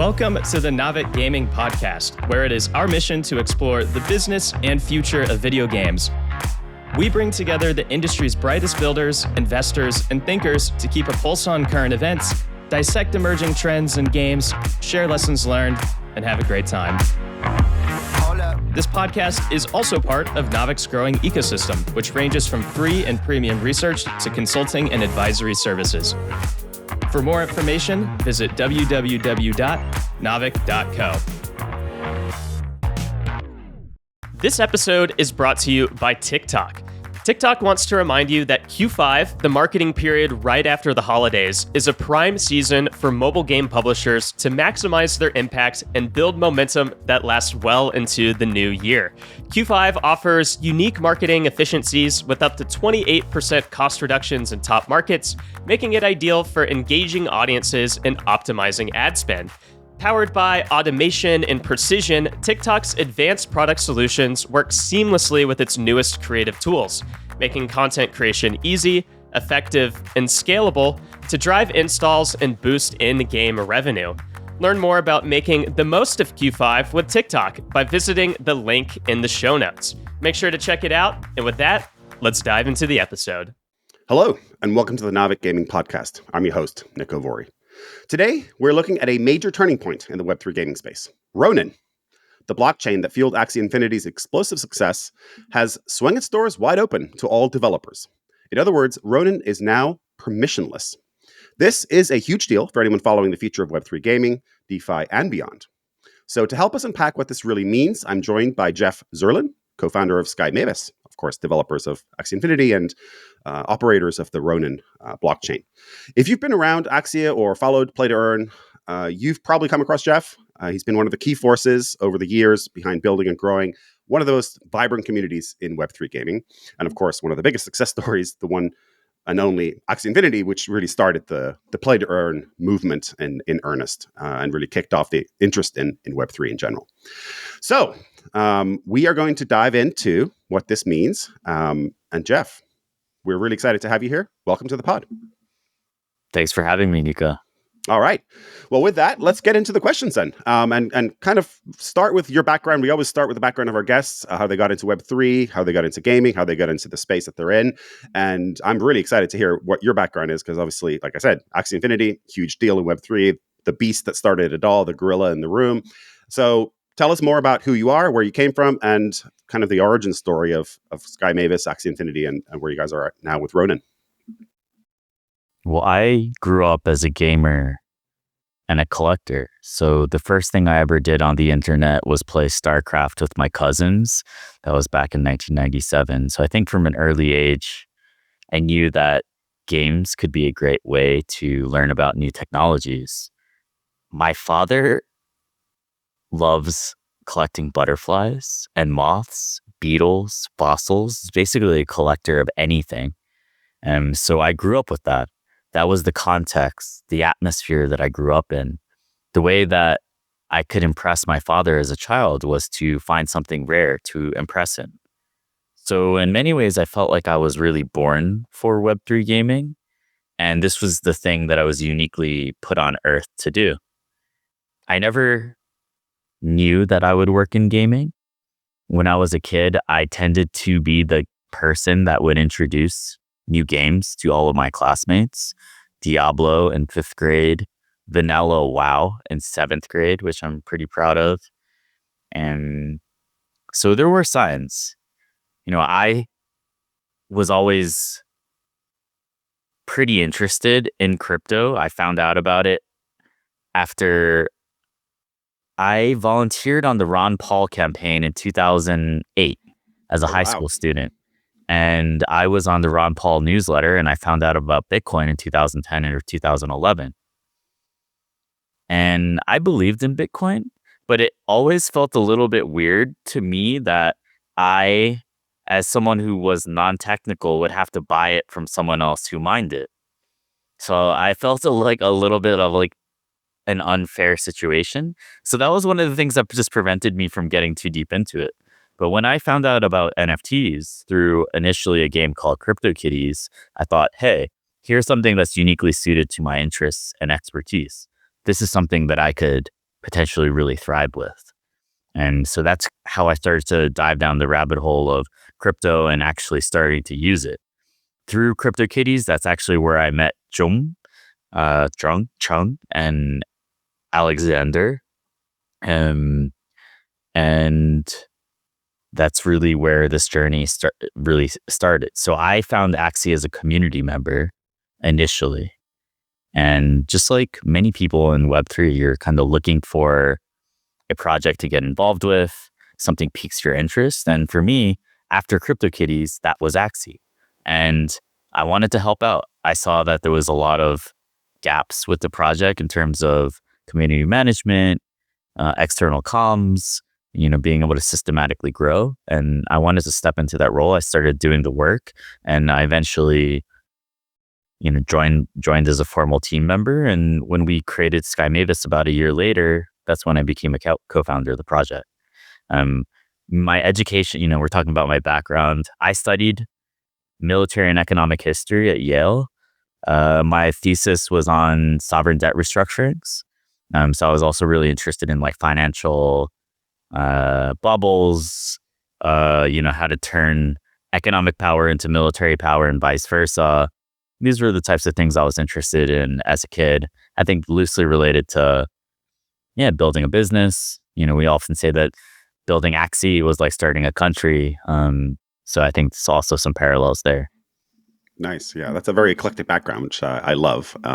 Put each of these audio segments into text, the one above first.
Welcome to the Naavik Gaming Podcast, where it is our mission to explore the business and future of video games. We bring together the industry's brightest builders, investors, and thinkers to keep a pulse on current events, dissect emerging trends in games, share lessons learned, and have a great time. This podcast is also part of Naavik's growing ecosystem, which ranges from free and premium research to consulting and advisory services. For more information, visit www.naavik.co. This episode is brought to you by TikTok. TikTok wants to remind you that Q5, the marketing period right after the holidays, is a prime season for mobile game publishers to maximize their impact and build momentum that lasts well into the new year. Q5 offers unique marketing efficiencies with up to 28% cost reductions in top markets, making it ideal for engaging audiences and optimizing ad spend. Powered by automation and precision, TikTok's advanced product solutions work seamlessly with its newest creative tools, making content creation easy, effective, and scalable to drive installs and boost in-game revenue. Learn more about making the most of Q5 with TikTok by visiting the link in the show notes. Make sure to check it out, and with that, let's dive into the episode. Hello, and welcome to the Naavik Gaming Podcast. I'm your host, Niko Vuori. Today, we're looking at a major turning point in the Web3 gaming space. Ronin, the blockchain that fueled Axie Infinity's explosive success, has swung its doors wide open to all developers. In other words, Ronin is now permissionless. This is a huge deal for anyone following the future of Web3 gaming, DeFi, and beyond. So to help us unpack what this really means, I'm joined by Jeff Zirlin, co-founder of Sky Mavis, of course, developers of Axie Infinity and operators of the Ronin blockchain. If you've been around Axia or followed Play to Earn, you've probably come across Jeff. He's been one of the key forces over the years behind building and growing one of the most vibrant communities in Web3 gaming. And of course, one of the biggest success stories, the one and only Axie Infinity, which really started the Play to Earn movement in earnest and really kicked off the interest in Web3 in general. So we are going to dive into what this means. And Jeff, we're really excited to have you here. Welcome to the pod. Thanks for having me, Niko. All right. Well, with that, let's get into the questions then, and kind of start with your background. We always start with the background of our guests, how they got into Web3, how they got into gaming, how they got into the space that they're in. And I'm really excited to hear what your background is, because obviously, like I said, Axie Infinity, huge deal in Web3, the beast that started it all, the gorilla in the room. So tell us more about who you are, where you came from, and kind of the origin story of Sky Mavis, Axie Infinity, and where you guys are at now with Ronin. Well, I grew up as a gamer and a collector. So the first thing I ever did on the internet was play StarCraft with my cousins. That was back in 1997. So I think from an early age, I knew that games could be a great way to learn about new technologies. My father loves collecting butterflies and moths, beetles, fossils. He's basically a collector of anything. And so I grew up with that. That was the context, the atmosphere that I grew up in. The way that I could impress my father as a child was to find something rare to impress him. So in many ways, I felt like I was really born for Web3 gaming. And this was the thing that I was uniquely put on earth to do. I never knew that I would work in gaming. When I was a kid, I tended to be the person that would introduce new games to all of my classmates. Diablo in 5th grade, vanilla WoW in 7th grade, which I'm pretty proud of. And so there were signs. I was always pretty interested in crypto. I found out about it after I volunteered on the Ron Paul campaign in 2008 as a high school student. And I was on the Ron Paul newsletter, and I found out about Bitcoin in 2010 or 2011. And I believed in Bitcoin, but it always felt a little bit weird to me that I, as someone who was non-technical, would have to buy it from someone else who mined it. So I felt like a little bit of like an unfair situation. So that was one of the things that just prevented me from getting too deep into it. But when I found out about NFTs through initially a game called CryptoKitties, I thought, hey, here's something that's uniquely suited to my interests and expertise. This is something that I could potentially really thrive with. And so that's how I started to dive down the rabbit hole of crypto and actually starting to use it. Through CryptoKitties, that's actually where I met Chung, and Alexander. And that's really where this journey really started. So I found Axie as a community member initially. And just like many people in Web3, you're kind of looking for a project to get involved with, something piques your interest. And for me, after CryptoKitties, that was Axie. And I wanted to help out. I saw that there was a lot of gaps with the project in terms of community management, external comms, being able to systematically grow. And I wanted to step into that role. I started doing the work, and I eventually, joined as a formal team member. And when we created Sky Mavis about a year later, that's when I became a co-founder of the project. My education, we're talking about my background. I studied military and economic history at Yale. My thesis was on sovereign debt restructurings. So I was also really interested in like financial bubbles, how to turn economic power into military power and vice versa. These were the types of things I was interested in as a kid. I think loosely related to, building a business. We often say that building Axie was like starting a country. So I think there's also some parallels there. Nice. Yeah, that's a very eclectic background, which I love. We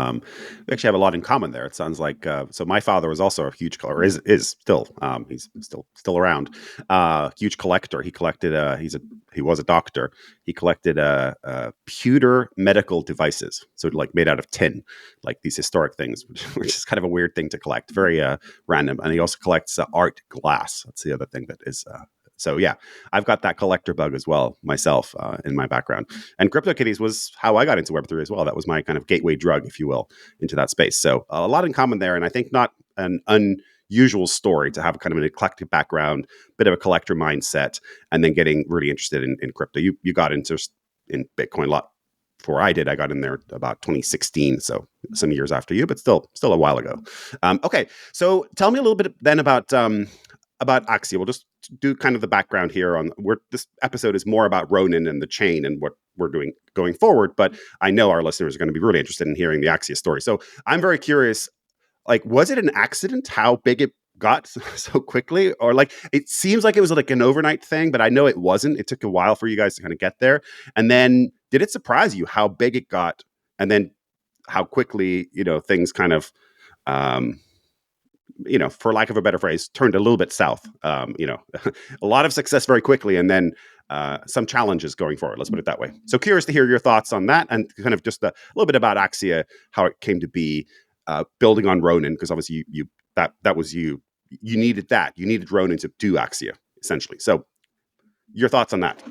actually have a lot in common there. It sounds like so. My father was also a huge collector. Is still he's still around. Huge collector. He collected. He was a doctor. He collected pewter medical devices, so like made out of tin, like these historic things, which is kind of a weird thing to collect. Very random. And he also collects art glass. That's the other thing that is. So yeah, I've got that collector bug as well myself in my background. And CryptoKitties was how I got into Web3 as well. That was my kind of gateway drug, if you will, into that space. So a lot in common there. And I think not an unusual story to have kind of an eclectic background, bit of a collector mindset, and then getting really interested in crypto. You got into in Bitcoin a lot before I did. I got in there about 2016, so some years after you, but still a while ago. Okay, so tell me a little bit then about Axia. We'll just do kind of the background here on where this episode is more about Ronin and the chain and what we're doing going forward. But I know our listeners are going to be really interested in hearing the Axia story. So I'm very curious, like, was it an accident how big it got so quickly? Or like, it seems like it was like an overnight thing, but I know it wasn't. It took a while for you guys to kind of get there. And then did it surprise you how big it got? And then how quickly, things kind of, for lack of a better phrase, turned a little bit south. A lot of success very quickly, and then some challenges going forward. Let's put it that way. So curious to hear your thoughts on that, and kind of just a little bit about Axia, how it came to be, building on Ronin, because obviously that was you. You needed that. You needed Ronin to do Axia, essentially. So your thoughts on that?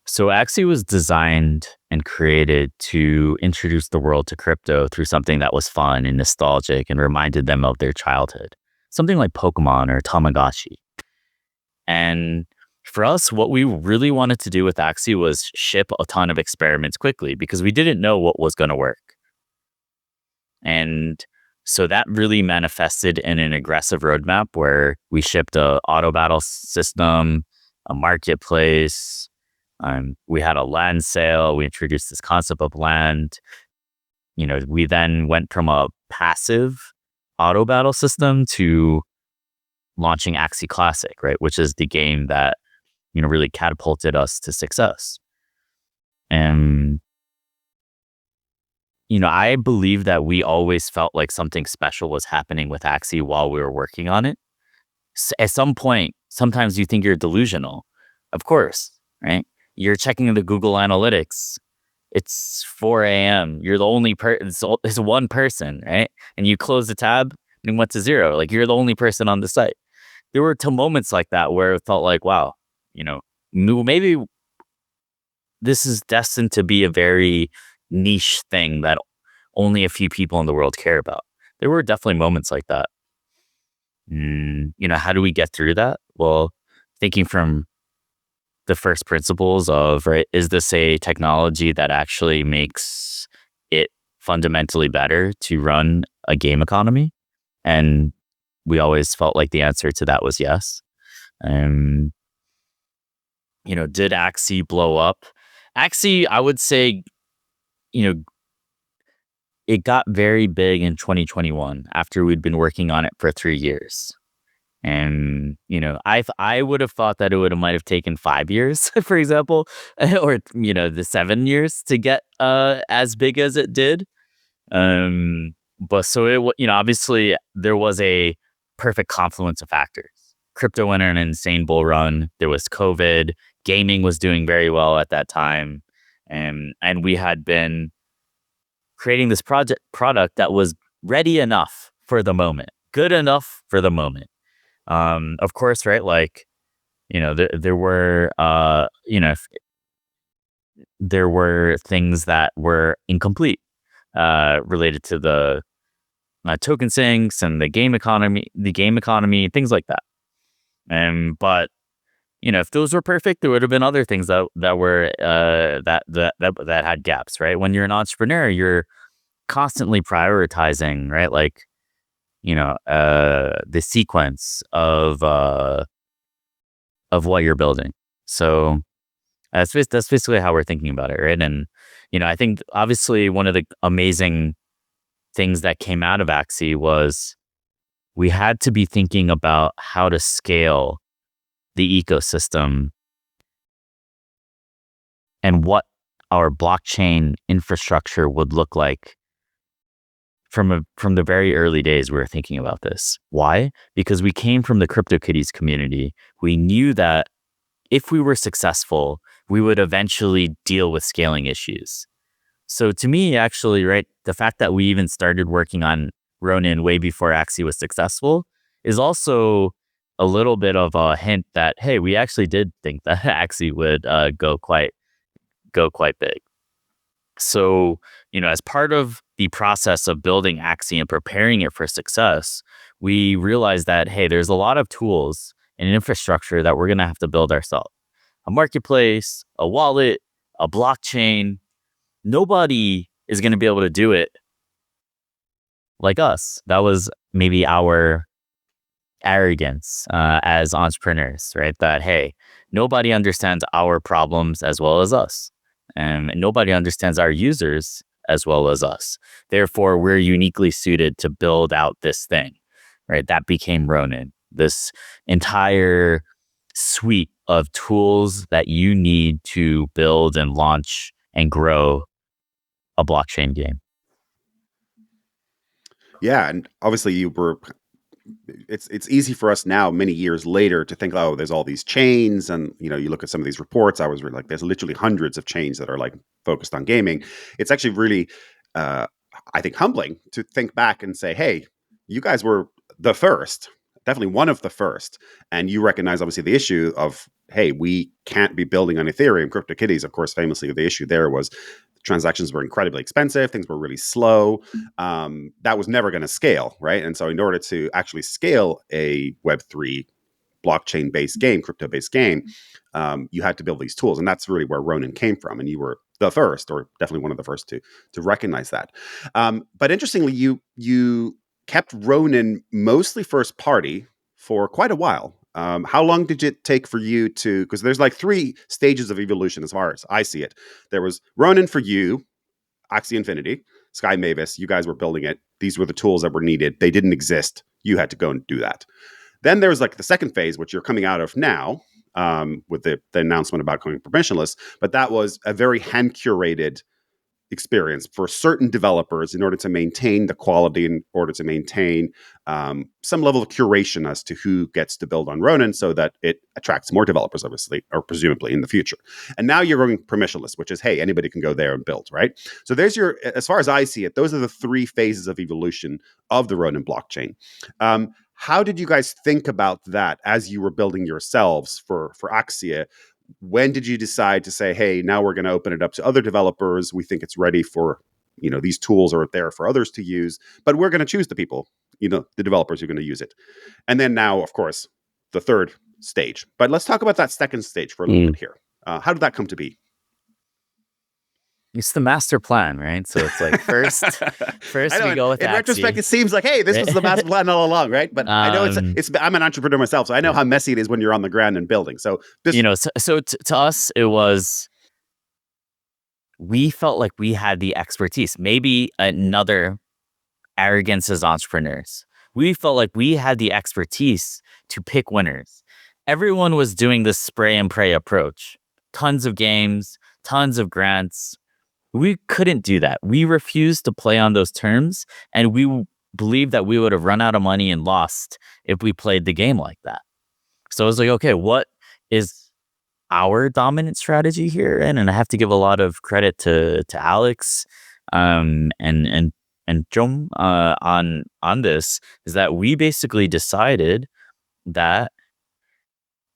So Axie was designed and created to introduce the world to crypto through something that was fun and nostalgic and reminded them of their childhood. Something like Pokemon or Tamagotchi. And for us, what we really wanted to do with Axie was ship a ton of experiments quickly because we didn't know what was going to work. And so that really manifested in an aggressive roadmap where we shipped a auto battle system, a marketplace. We had a land sale. We introduced this concept of land. We then went from a passive auto battle system to launching Axie Classic, right? Which is the game that, really catapulted us to success. And, I believe that we always felt like something special was happening with Axie while we were working on it. At some point, sometimes you think you're delusional. Of course, right? You're checking the Google Analytics. It's 4 a.m. You're the only person. It's one person, right? And you close the tab and it went to 0. Like you're the only person on the site. There were moments like that where it felt like, wow, maybe this is destined to be a very niche thing that only a few people in the world care about. There were definitely moments like that. How do we get through that? Well, thinking from the first principles of, right, is this a technology that actually makes it fundamentally better to run a game economy? And we always felt like the answer to that was yes. Did Axie blow up? Axie, I would say, you know, it got very big in 2021 after we'd been working on it for 3 years. And, I would have thought that it might have taken 5 years, for example, or, the 7 years to get as big as it did. But so obviously there was a perfect confluence of factors. Crypto went on an insane bull run. There was COVID. Gaming was doing very well at that time. And we had been creating this product that was ready enough for the moment, good enough for the moment. Of course, right? Like, there were, there were things that were incomplete, related to the token sinks and the game economy, things like that. But if those were perfect, there would have been other things that were that had gaps, right? When you're an entrepreneur, you're constantly prioritizing, right? Like, the sequence of what you're building. So that's basically how we're thinking about it, right? And I think obviously one of the amazing things that came out of Axie was we had to be thinking about how to scale the ecosystem and what our blockchain infrastructure would look like. From the very early days, we were thinking about this. Why? Because we came from the CryptoKitties community. We knew that if we were successful, we would eventually deal with scaling issues. So to me, actually, right, the fact that we even started working on Ronin way before Axie was successful is also a little bit of a hint that, hey, we actually did think that Axie would go quite big. So, as part of the process of building Axie and preparing it for success, we realized that, hey, there's a lot of tools and infrastructure that we're going to have to build ourselves. A marketplace, a wallet, a blockchain. Nobody is going to be able to do it like us. That was maybe our arrogance as entrepreneurs, right? That, hey, nobody understands our problems as well as us. And nobody understands our users as well as us. Therefore, we're uniquely suited to build out this thing, right? That became Ronin, this entire suite of tools that you need to build and launch and grow a blockchain game. Yeah, and obviously it's easy for us now, many years later, to think, oh, there's all these chains, and you look at some of these reports. I was really like, there's literally hundreds of chains that are like focused on gaming. It's actually really, I think, humbling to think back and say, hey, you guys were the first, definitely one of the first, and you recognize obviously the issue of, hey, we can't be building on Ethereum. CryptoKitties, of course, famously, the issue there was transactions were incredibly expensive. Things were really slow. That was never going to scale, right? And so in order to actually scale a Web3 blockchain-based game, crypto-based game, you had to build these tools. And that's really where Ronin came from. And you were the first, or definitely one of the first to recognize that. But interestingly, you kept Ronin mostly first party for quite a while. How long did it take for you to, because there's like 3 stages of evolution as far as I see it. There was Ronin for you, Axie Infinity, Sky Mavis, you guys were building it. These were the tools that were needed. They didn't exist. You had to go and do that. Then there was like the second phase, which you're coming out of now, with the announcement about going permissionless. But that was a very hand-curated experience for certain developers in order to maintain the quality, in order to maintain some level of curation as to who gets to build on Ronin, so that it attracts more developers, obviously, or presumably in the future. And now you're going permissionless, which is, hey, anybody can go there and build, right? So there's your, as far as I see it, those are the 3 phases of evolution of the Ronin blockchain. How did you guys think about that as you were building yourselves for Axia? When did you decide to say, hey, now we're going to open it up to other developers? We think it's ready for, these tools are there for others to use, but we're going to choose the people, the developers who are going to use it. And then now, of course, the third stage. But let's talk about that second stage for a little bit here. How did that come to be? It's the master plan, right? So it's like first I know, we go with in retrospect, Axie. it seems like, hey, this was the master plan all along, right? But I know Um, I'm an entrepreneur myself, so I know yeah. how messy it is when you're on the ground and building. So this, To us, it was, we felt like we had the expertise. Maybe another arrogance as entrepreneurs. We felt like we had the expertise to pick winners. Everyone was doing this spray and pray approach. Tons of games, tons of grants. We couldn't do that. We refused to play on those terms, and we believed that we would have run out of money and lost if we played the game like that. So I was like, okay, what is our dominant strategy here? And I have to give a lot of credit to Alex, and Jom, on this, is that we basically decided that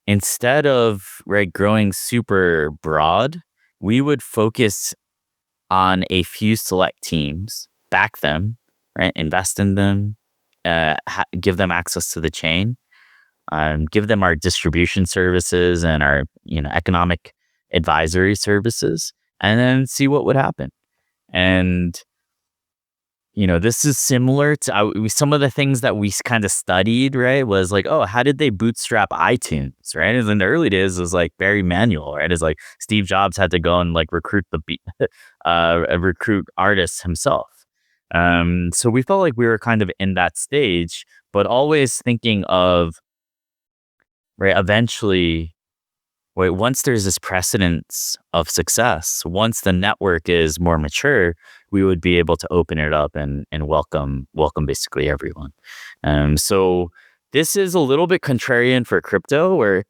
instead of growing super broad, we would focus on a few select teams, back them, right, invest in them, give them access to the chain, give them our distribution services and our economic advisory services, and then see what would happen. And this is similar to some of the things that we kind of studied, right? Was like, oh, how did they bootstrap iTunes, right? In the early days, it was like very manual, right? It's like Steve Jobs had to go and like recruit recruit artists himself. So we felt like we were kind of in that stage, but always thinking of, right, eventually, wait, once there's this precedence of success, once the network is more mature, we would be able to open it up and welcome basically everyone. So this is a little bit contrarian for crypto, where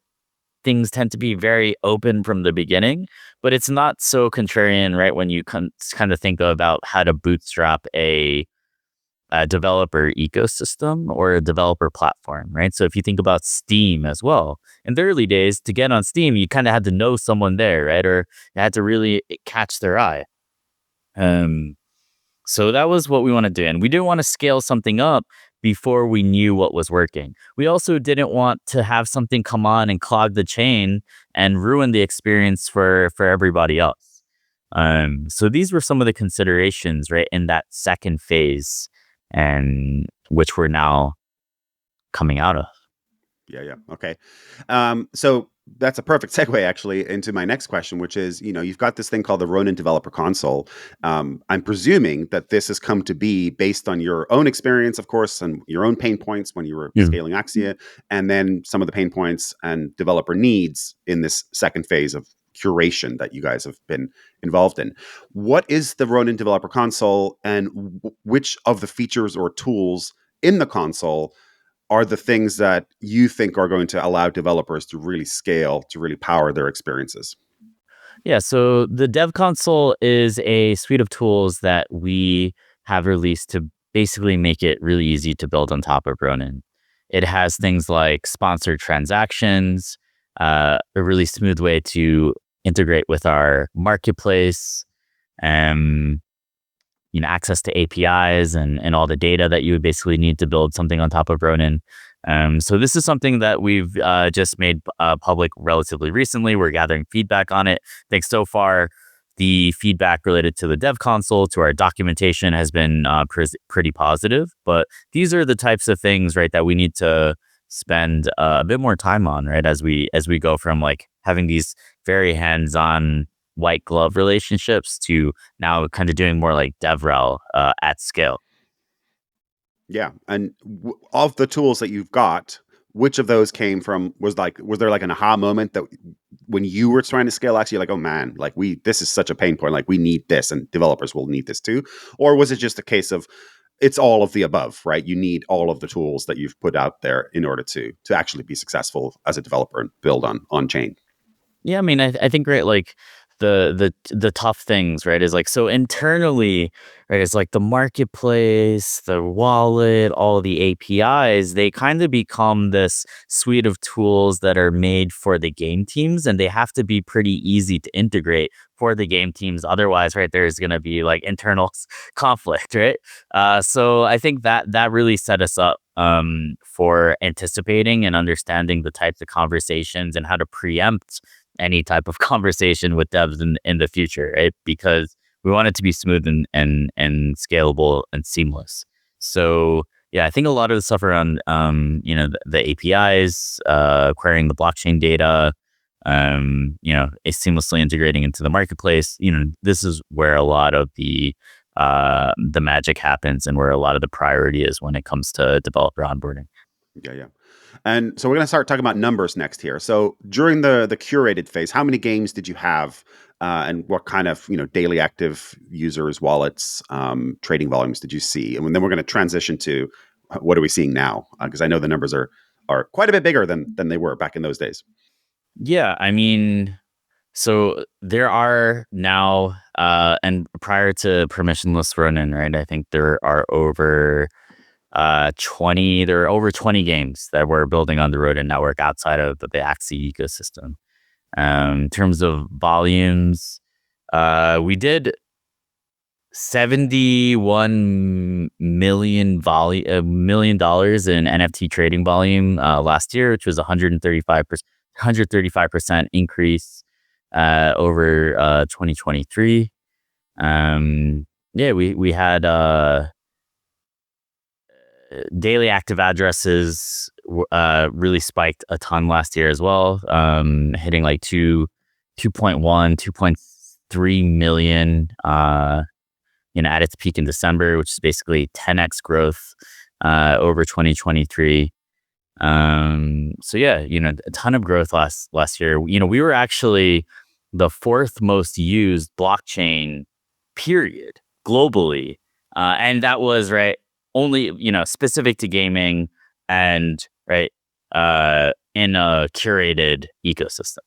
things tend to be very open from the beginning, but it's not so contrarian, right, when you kind of think about how to bootstrap a developer ecosystem or a developer platform, right? So if you think about Steam as well, in the early days, to get on Steam, you kind of had to know someone there, right? Or you had to really catch their eye. So that was what we want to do. And we didn't want to scale something up before we knew what was working. We also didn't want to have something come on and clog the chain and ruin the experience for everybody else. So these were some of the considerations, right, in that second phase, and which we're now coming out of. Yeah. Okay. So that's a perfect segue actually into my next question, which is, you've got this thing called the Ronin Developer Console. I'm presuming that this has come to be based on your own experience, of course, and your own pain points when you were scaling Axia, and then some of the pain points and developer needs in this second phase of curation that you guys have been involved in. What is the Ronin Developer Console, and which of the features or tools in the console are the things that you think are going to allow developers to really scale, to really power their experiences? Yeah, so the Dev Console is a suite of tools that we have released to basically make it really easy to build on top of Ronin. It has things like sponsored transactions, a really smooth way to integrate with our marketplace, access to APIs and all the data that you would basically need to build something on top of Ronin. So this is something that we've just made public relatively recently. We're gathering feedback on it. I think so far, the feedback related to the Dev Console, to our documentation, has been pretty positive. But these are the types of things, right, that we need to spend a bit more time on, right, as we go from like having these very hands-on white glove relationships to now kind of doing more like DevRel at scale. Yeah. And of the tools that you've got, which of those came from, was there like an aha moment that when you were trying to scale, actually, like, oh man, like this is such a pain point, like we need this and developers will need this too? Or was it just a case of it's all of the above, right? You need all of the tools that you've put out there in order to actually be successful as a developer and build on chain? Yeah, I mean, I think, right, like the tough things, right, is like, so internally, right, it's like the marketplace, the wallet, all the APIs, they kind of become this suite of tools that are made for the game teams, and they have to be pretty easy to integrate for the game teams. Otherwise, right, there's going to be like internal conflict, right? So I think that really set us up for anticipating and understanding the types of conversations and how to preempt any type of conversation with devs in the future, right? Because we want it to be smooth and scalable and seamless. So yeah, I think a lot of the stuff around the APIs, querying the blockchain data, is seamlessly integrating into the marketplace. This is where a lot of the magic happens and where a lot of the priority is when it comes to developer onboarding. Yeah. And so we're going to start talking about numbers next here. So during the curated phase, how many games did you have, and what kind of daily active users, wallets, trading volumes did you see? And then we're going to transition to what are we seeing now? Because I know the numbers are quite a bit bigger than they were back in those days. Yeah, I mean, so there are now, and prior to permissionless Ronin, right? I think there are over 20. There are over 20 games that we're building on the Ronin network outside of the Axie ecosystem. In terms of volumes, we did $71 million in NFT trading volume last year, which was 135% increase over 2023. We had daily active addresses really spiked a ton last year as well, hitting like 2.3 million at its peak in December, which is basically 10x growth over 2023. So yeah, a ton of growth last year. We were actually the fourth most used blockchain period globally, and that was right only specific to gaming and right in a curated ecosystem.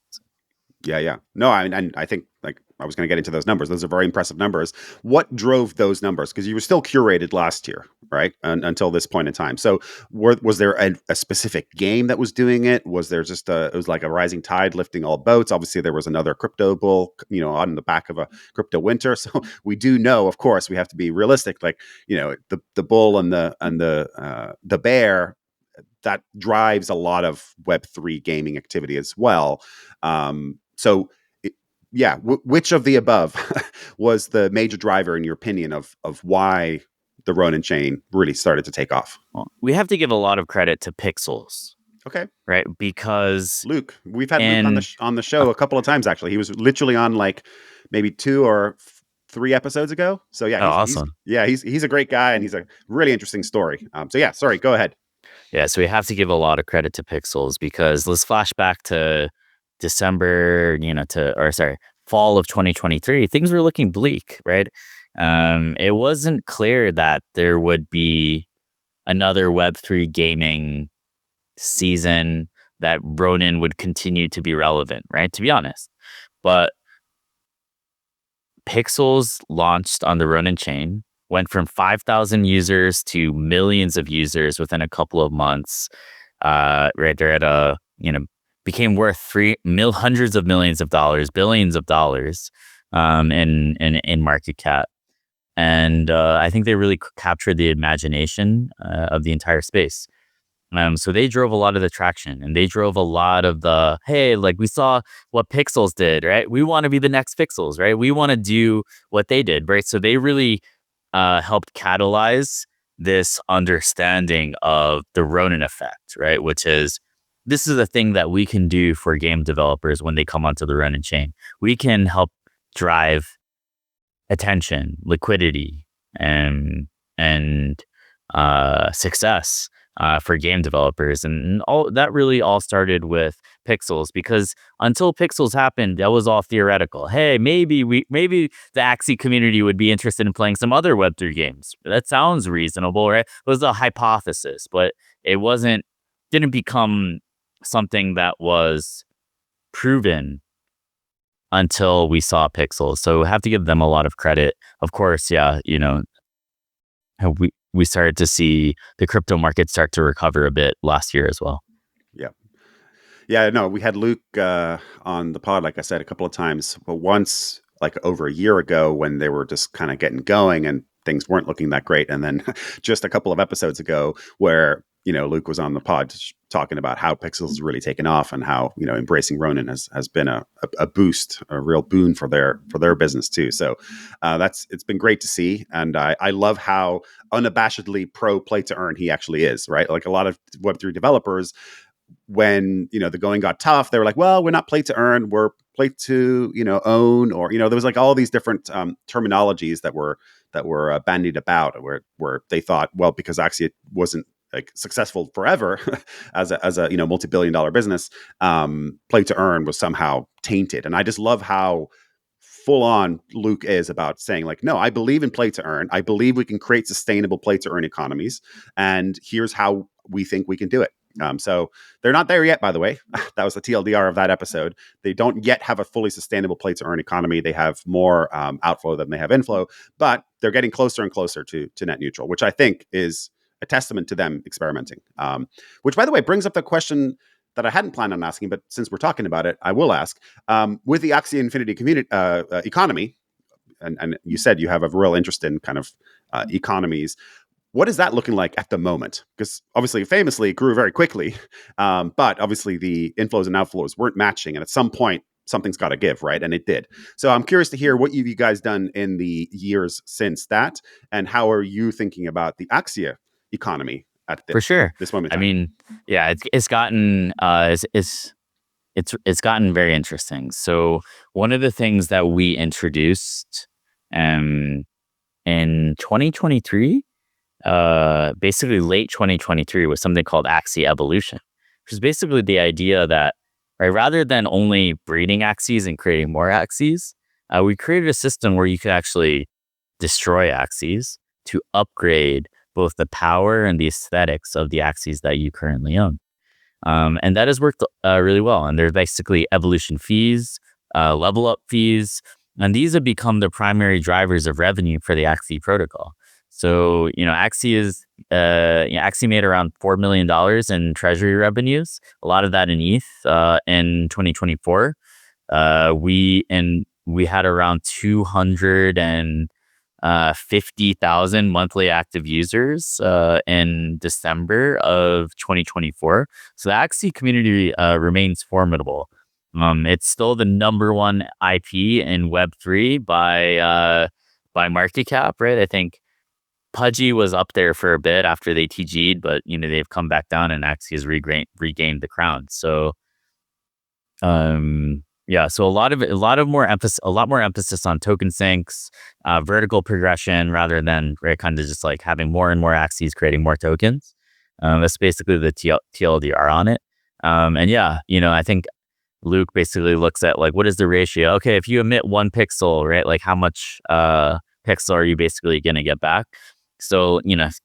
Yeah. No, I think like I was going to get into those numbers. Those are very impressive numbers. What drove those numbers? Because you were still curated last year, right? Until this point in time. So was there a specific game that was doing it? Was there just it was like a rising tide lifting all boats? Obviously, there was another crypto bull, on the back of a crypto winter. So we do know, of course, we have to be realistic. Like, the bull and the bear, that drives a lot of Web3 gaming activity as well. Which of the above was the major driver, in your opinion, of why the Ronin chain really started to take off? Well, we have to give a lot of credit to Pixels. Okay. Right, because Luke, we've had Luke on the show a couple of times, actually. He was literally on like maybe 2 or 3 episodes ago. So yeah, awesome. He's a great guy, and he's a really interesting story. Sorry, go ahead. Yeah, so we have to give a lot of credit to Pixels, because let's flash back to December, fall of 2023. Things were looking bleak, right? It wasn't clear that there would be another Web3 gaming season, that Ronin would continue to be relevant, right? To be honest. But Pixels launched on the Ronin chain, went from 5,000 users to millions of users within a couple of months. Right, they're at became worth hundreds of millions of dollars, billions of dollars in market cap. And I think they really captured the imagination of the entire space. So they drove a lot of the traction, and they drove a lot of the, hey, like we saw what Pixels did, right? We want to be the next Pixels, right? We want to do what they did, right? So they really helped catalyze this understanding of the Ronin effect, right? Which is, this is a thing that we can do for game developers when they come onto the Ronin chain. We can help drive attention, liquidity, and success for game developers, and all that really all started with Pixels, because until Pixels happened, that was all theoretical. Hey, maybe the Axie community would be interested in playing some other Web3 games. That sounds reasonable, right? It was a hypothesis, but it didn't become something that was proven until we saw Pixels. So we have to give them a lot of credit. Of course, yeah, we started to see the crypto market start to recover a bit last year as well. Yeah, no, we had Luke on the pod, like I said, a couple of times, but once like over a year ago when they were just kind of getting going and things weren't looking that great. And then just a couple of episodes ago where Luke was on the pod talking about how Pixels has really taken off and how, embracing Ronin has been a boost, a real boon for their business too. So it's been great to see. And I love how unabashedly pro play to earn he actually is, right? Like a lot of Web3 developers, when, the going got tough, they were like, well, we're not play to earn, we're play to, own, or, there was like all these different terminologies that were bandied about where they thought, well, because Axia wasn't like successful forever as a multi-billion-dollar business, play to earn was somehow tainted. And I just love how full on Luke is about saying like, no, I believe in play to earn. I believe we can create sustainable play to earn economies, and here's how we think we can do it. So they're not there yet, by the way. That was the TLDR of that episode. They don't yet have a fully sustainable play to earn economy. They have more outflow than they have inflow, but they're getting closer and closer to net neutral, which I think is a testament to them experimenting. Which, by the way, brings up the question that I hadn't planned on asking, but since we're talking about it, I will ask. With the Axie Infinity community economy, and you said you have a real interest in kind of economies. What is that looking like at the moment? Because obviously, famously, it grew very quickly, but obviously the inflows and outflows weren't matching, and at some point, something's got to give, right? And it did. So I'm curious to hear what you guys done in the years since that, and how are you thinking about the Axia economy at For sure. this moment in I time? mean, yeah, it's gotten it's gotten very interesting. So one of the things that we introduced in 2023, basically late 2023, was something called Axie Evolution, which is basically the idea that, right, rather than only breeding Axies and creating more Axies, we created a system where you could actually destroy Axies to upgrade both the power and the aesthetics of the Axies that you currently own. And that has worked really well. And there's basically evolution fees, level up fees, and these have become the primary drivers of revenue for the Axie protocol. So, Axie made around $4 million in treasury revenues, a lot of that in ETH in 2024. We had around 250,000 monthly active users in December of 2024. So the Axie community remains formidable. It's still the number one IP in Web3 by market cap, right? I think Pudgy was up there for a bit after they TG'd, but they've come back down, and Axie has regained the crown. So, yeah, so a lot more emphasis on token sinks, vertical progression rather than, right, kind of just like having more and more Axies creating more tokens. That's basically the TLDR on it. And yeah, I think Luke basically looks at like, what is the ratio? Okay, if you emit 1 pixel, right, like how much pixel are you basically going to get back? So,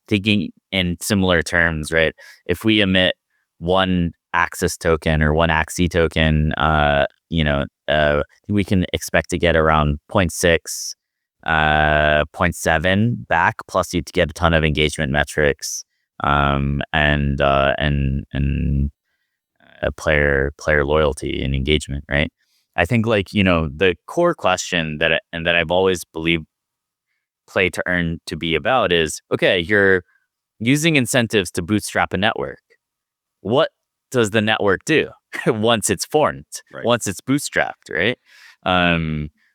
thinking in similar terms, right, if we emit 1 Axis token or 1 Axie token, we can expect to get around 0.6, 0.7 back, plus you to get a ton of engagement metrics, and player loyalty and engagement, right? I think the core question that I've always believed play to earn to be about is, okay, you're using incentives to bootstrap a network. What does the network do once it's formed, right, once it's bootstrapped, right?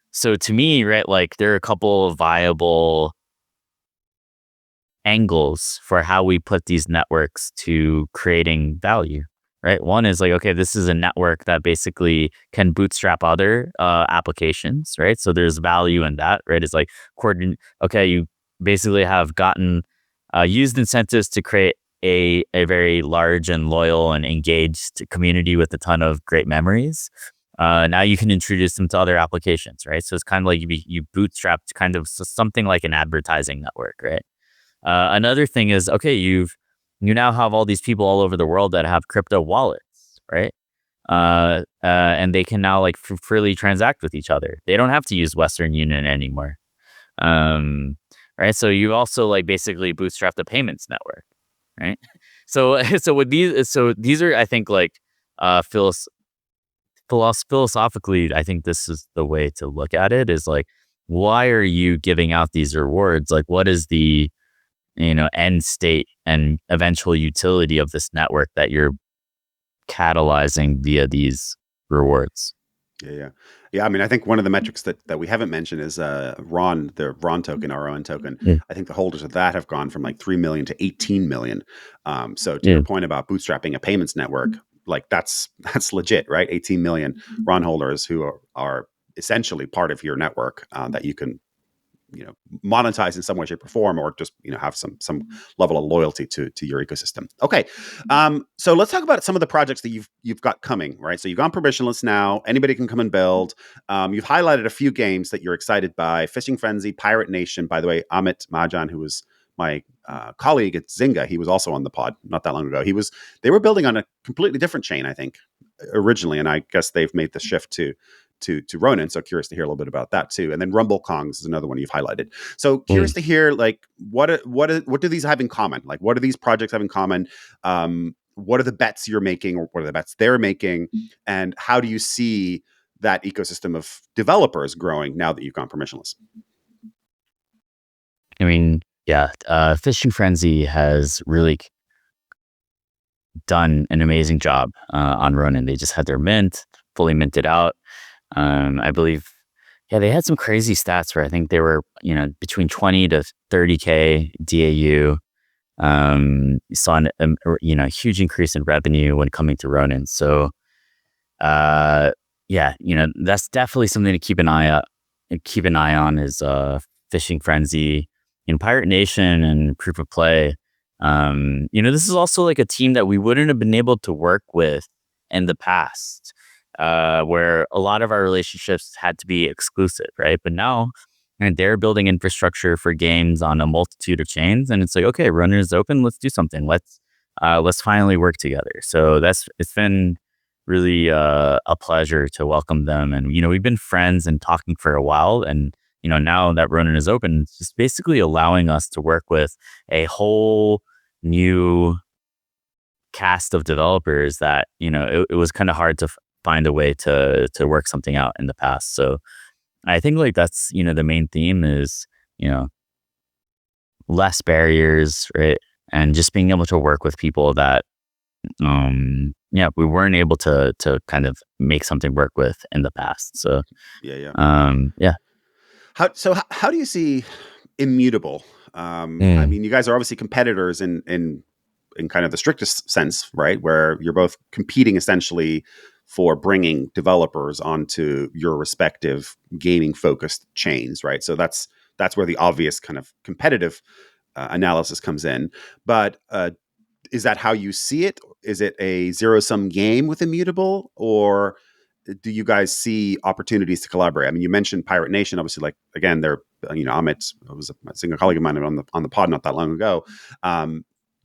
So to me, right, like there are a couple of viable angles for how we put these networks to creating value, right? One is like, okay, this is a network that basically can bootstrap other applications, right? So there's value in that, right? It's like, okay, you basically have gotten used incentives to create a very large and loyal and engaged community with a ton of great memories. Now you can introduce them to other applications, right? So it's kind of like you bootstrapped kind of something like an advertising network, right? Another thing is, okay, you now have all these people all over the world that have crypto wallets, right? And they can now like freely transact with each other. They don't have to use Western Union anymore, right? So you also like basically bootstrap the payments network, right? So these are, I think, like philosophically, I think this is the way to look at it, is like, why are you giving out these rewards? Like, what is the end state and eventual utility of this network that you're catalyzing via these rewards. Yeah. I mean, I think one of the metrics that we haven't mentioned is the Ron token, RON token. Yeah. I think the holders of that have gone from like 3 million to 18 million. So to Yeah. your point about bootstrapping a payments network, like that's legit, right? 18 million Ron holders who are essentially part of your network that you can monetize in some way, shape, or form, or just have some level of loyalty to your ecosystem. Okay, so let's talk about some of the projects that you've got coming, right? So you've gone permissionless now. Anybody can come and build. You've highlighted a few games that you're excited by: Fishing Frenzy, Pirate Nation. By the way, Amit Majan, who was my colleague at Zynga, he was also on the pod not that long ago. They were building on a completely different chain, I think, originally, and I guess they've made the shift to Ronin. So curious to hear a little bit about that too. And then Rumble Kongs is another one you've highlighted. So curious to hear, like, what do these have in common? Like, what do these projects have in common? What are the bets you're making, or what are the bets they're making? And how do you see that ecosystem of developers growing now that you've gone permissionless? I mean, yeah, Fishing Frenzy has really done an amazing job on Ronin. They just had their mint fully minted out. I believe, they had some crazy stats where I think they were, between 20 to 30K DAU. You saw a huge increase in revenue when coming to Ronin. So, that's definitely something to keep an eye on is Fishing Frenzy, Pirate Nation, and Proof of Play. This is also like a team that we wouldn't have been able to work with in the past. Where a lot of our relationships had to be exclusive, right? But now, they're building infrastructure for games on a multitude of chains, and it's like, okay, Ronin is open. Let's do something. Let's finally work together. So it's been really a pleasure to welcome them, and we've been friends and talking for a while, and now that Ronin is open, it's just basically allowing us to work with a whole new cast of developers that it was kind of hard to find a way to work something out in the past. So I think like that's the main theme is less barriers, right? And just being able to work with people that we weren't able to kind of make something work with in the past. So yeah. How do you see Immutable? I mean, you guys are obviously competitors in kind of the strictest sense, right? Where you're both competing essentially for bringing developers onto your respective gaming focused chains, right? So that's where the obvious kind of competitive analysis comes in. But is that how you see it? Is it a zero sum game with Immutable, or do you guys see opportunities to collaborate? I mean, you mentioned Pirate Nation, obviously. Like, again, they're Amit was a single colleague of mine on the pod not that long ago.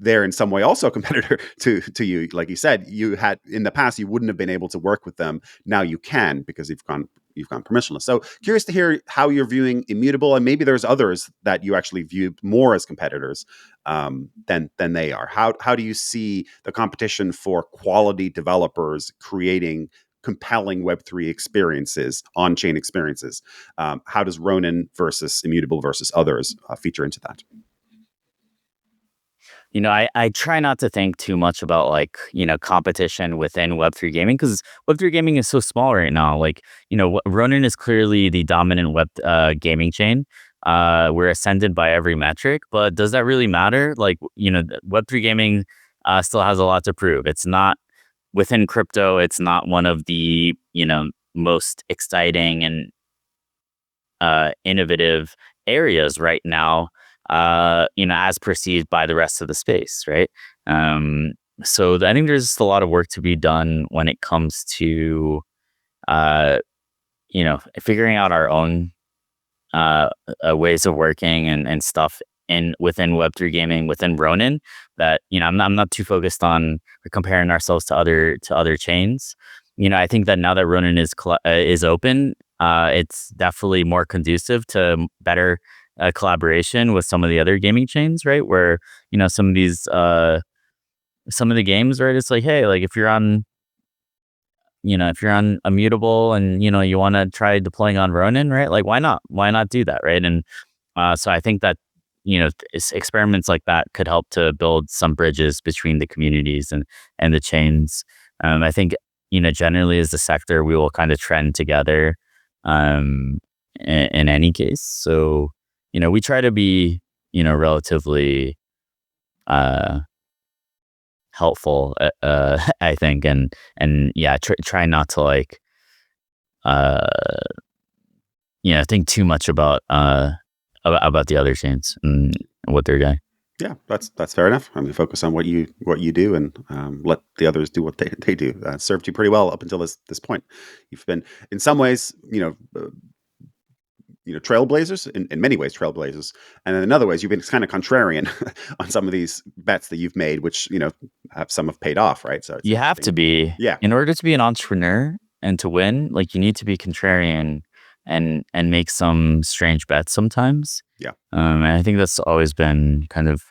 They're in some way also a competitor to you. Like you said, you had in the past, you wouldn't have been able to work with them. Now you can, because you've gone permissionless. So curious to hear how you're viewing Immutable, and maybe there's others that you actually view more as competitors than they are. How do you see the competition for quality developers creating compelling Web3 experiences, on-chain experiences? How does Ronin versus Immutable versus others feature into that? I try not to think too much about competition within Web3 gaming, because Web3 gaming is so small right now. Like, Ronin is clearly the dominant web gaming chain. We're ascended by every metric, but does that really matter? Like, Web3 gaming still has a lot to prove. It's not within crypto. It's not one of the, most exciting and innovative areas right now, as perceived by the rest of the space, right? So I think there's just a lot of work to be done when it comes to, figuring out our own ways of working and stuff within Web3 gaming, within Ronin, that, I'm not too focused on comparing ourselves to other chains. I think that now that Ronin is open, it's definitely more conducive to better collaboration with some of the other gaming chains, right? Where some of the games, right? It's like, hey, like if you're on Immutable and you want to try deploying on Ronin, right? Like why not do that, right? And so I think that experiments like that could help to build some bridges between the communities and the chains. I think, generally as a sector, we will kind of trend together in any case. So, we try to be, relatively helpful, I think, and yeah, try not to like, uh, think too much about the other chains and what they're doing. Yeah, that's fair enough. I mean, focus on what you do, and let the others do what they do. Served you pretty well up until this point. You've been, in some ways, trailblazers, in many ways trailblazers, and in other ways you've been kind of contrarian on some of these bets that you've made, which have paid off, right? So it's You have to be, yeah, in order to be an entrepreneur and to win, like you need to be contrarian and make some strange bets sometimes. yeah, And I think that's always been kind of,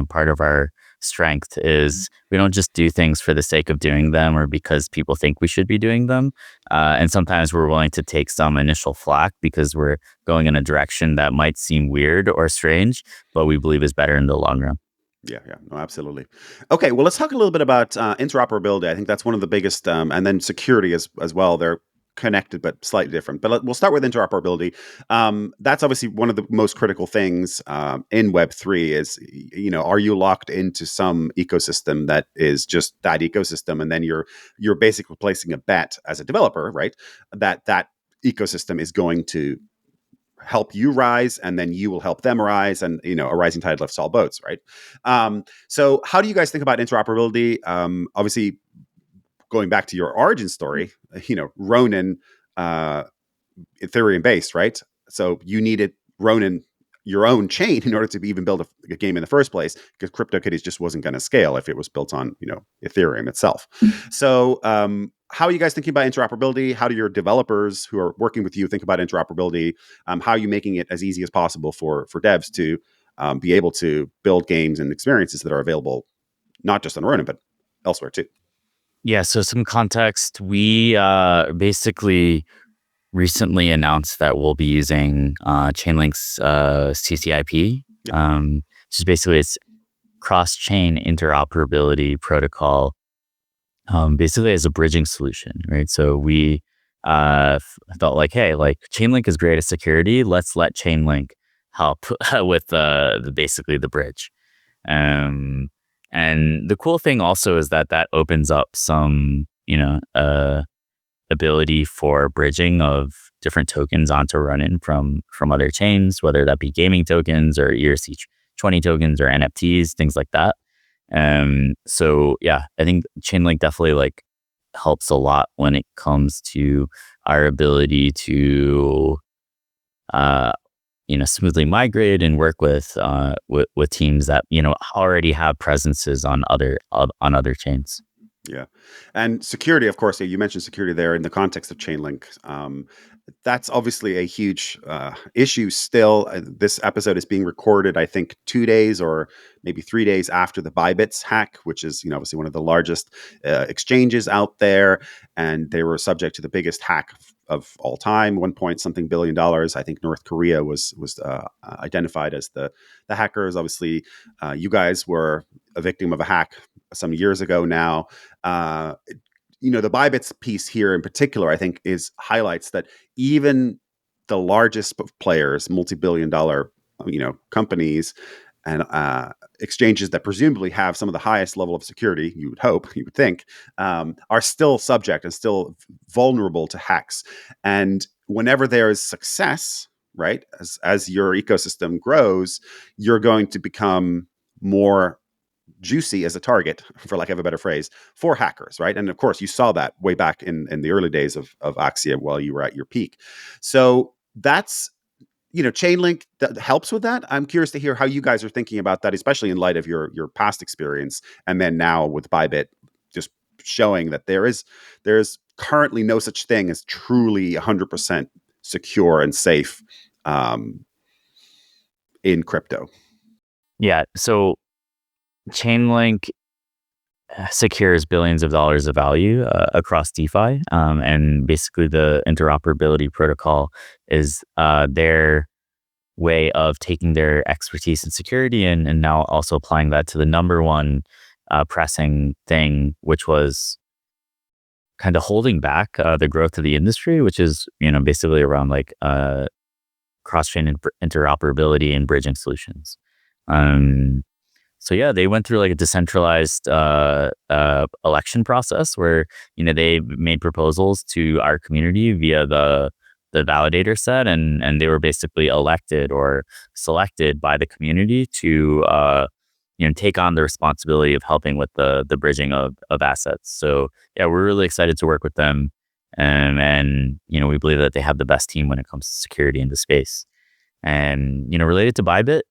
part of our strength is we don't just do things for the sake of doing them or because people think we should be doing them. And sometimes we're willing to take some initial flack because we're going in a direction that might seem weird or strange, but we believe is better in the long run. yeah, no, absolutely. Okay, well, let's talk a little bit about interoperability. I think that's one of the biggest, and then security as well. They're connected but slightly different. But we'll start with interoperability. That's obviously one of the most critical things in Web3 is, are you locked into some ecosystem that is just that ecosystem, and then you're basically placing a bet as a developer, right? That ecosystem is going to help you rise, and then you will help them rise, and a rising tide lifts all boats, right? So how do you guys think about interoperability? Obviously, going back to your origin story, Ronin, Ethereum based, right? So you needed Ronin, your own chain, in order to even build a game in the first place, because CryptoKitties just wasn't going to scale if it was built on, Ethereum itself. So how are you guys thinking about interoperability? How do your developers who are working with you think about interoperability? How are you making it as easy as possible for devs to be able to build games and experiences that are available not just on Ronin, but elsewhere too? Yeah, so some context. We basically recently announced that we'll be using Chainlink's CCIP, which is basically its cross-chain interoperability protocol, basically as a bridging solution, right? So we felt like, hey, like Chainlink is great at security. Let's let Chainlink help with basically the bridge. And the cool thing also is that opens up some, ability for bridging of different tokens onto Ronin from other chains, whether that be gaming tokens or ERC20 tokens or NFTs, things like that. So yeah, I think Chainlink definitely like helps a lot when it comes to our ability to smoothly migrate and work with teams that already have presences on other chains. Yeah. And security, of course, you mentioned security there in the context of Chainlink. That's obviously a huge issue still. This episode is being recorded, I think, 2 days or maybe 3 days after the Bybits hack, which is, obviously one of the largest exchanges out there. And they were subject to the biggest hack of all time, 1 billion dollars. I think North Korea was identified as the hackers. Obviously, you guys were a victim of a hack some years ago now. The Bybits piece here in particular, I think, highlights that even the largest players, multi-billion dollar, companies and exchanges that presumably have some of the highest level of security, you would think, are still subject and still vulnerable to hacks. And whenever there is success, right, as your ecosystem grows, you're going to become more juicy as a target, for lack of a better phrase, for hackers, right? And of course, you saw that way back in the early days of Axia while you were at your peak. So that's, Chainlink that helps with that. I'm curious to hear how you guys are thinking about that, especially in light of your past experience, and then now with Bybit just showing that there is currently no such thing as truly 100% secure and safe in crypto. Yeah, so Chainlink secures billions of dollars of value across DeFi, and basically the interoperability protocol is there way of taking their expertise in security and now also applying that to the number one pressing thing, which was kind of holding back the growth of the industry, which is, basically around like cross-chain interoperability and bridging solutions. So yeah, they went through like a decentralized election process where, they made proposals to our community via the validator set, and they were basically elected or selected by the community to take on the responsibility of helping with the bridging of assets. So yeah, we're really excited to work with them. And we believe that they have the best team when it comes to security in the space. And, related to Bybit,